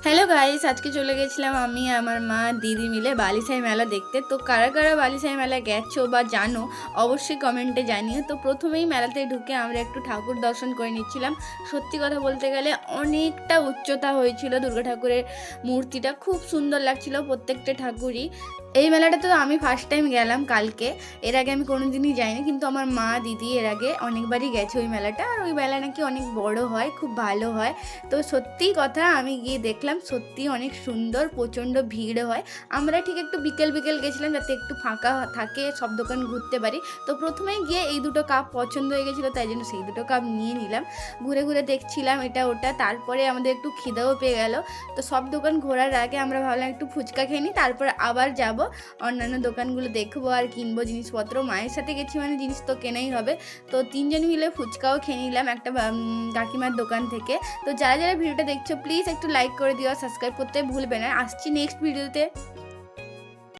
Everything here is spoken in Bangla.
হ্যালো গাইস, আজকে চলে গেছিলাম আমি আমার মা দিদি মিলে বালিসাই মেলা দেখতে। তো কারা কারা বালিসাই মেলা গেছো বা জানো অবশ্যই কমেন্টে জানিও। তো প্রথমেই মেলাতে ঢুকে আমরা একটু ঠাকুর দর্শন করে নিচ্ছিলাম। সত্যি কথা বলতে গেলে অনেকটা উচ্চতা হয়েছিল, দুর্গা ঠাকুরের মূর্তিটা খুব সুন্দর লাগছিল প্রত্যেকটা ঠাকুরই। এই মেলাটাতে তো আমি ফার্স্ট টাইম গেলাম কালকে, এর আগে আমি কোনো দিনই যাইনি, কিন্তু আমার মা দিদি এর আগে অনেকবারই গেছে ওই মেলাটা। আর ওই মেলা নাকি অনেক বড় হয়, খুব ভালো হয়। তো সত্যিই কথা, আমি গিয়ে দেখলাম সত্যি অনেক সুন্দর, প্রচণ্ড ভিড় হয়। আমরা ঠিক একটু বিকেল বিকেল গেছিলাম যাতে একটু ফাঁকা থাকে, সব দোকান ঘুরতে পারি। তো প্রথমেই গিয়ে এই দুটো কাপ পছন্দ হয়ে গেছিলো, তাই জন্য সেই দুটো কাপ নিয়ে নিলাম। ঘুরে ঘুরে দেখছিলাম এটা ওটা, তারপরে আমাদের একটু খিদেও পেয়ে গেল। তো সব দোকান ঘোরার আগে আমরা ভাবলাম একটু ফুচকা খেয়ে নিই, তারপর আবার যাব অন্যান্য দোকানগুলো দেখবো আর কিনবো জিনিসপত্র। মায়ের সাথে গেছি মানে জিনিস তো কেনাই হবে। তো তিনজন মিলে ফুচকাও খেয়ে নিলাম একটা কাকিমার দোকান থেকে। তো যারা যারা ভিডিওটা দেখছো প্লিজ একটু লাইক করে দিও, সাবস্ক্রাইব করতে ভুলবে না। আসছি নেক্সট ভিডিওতে।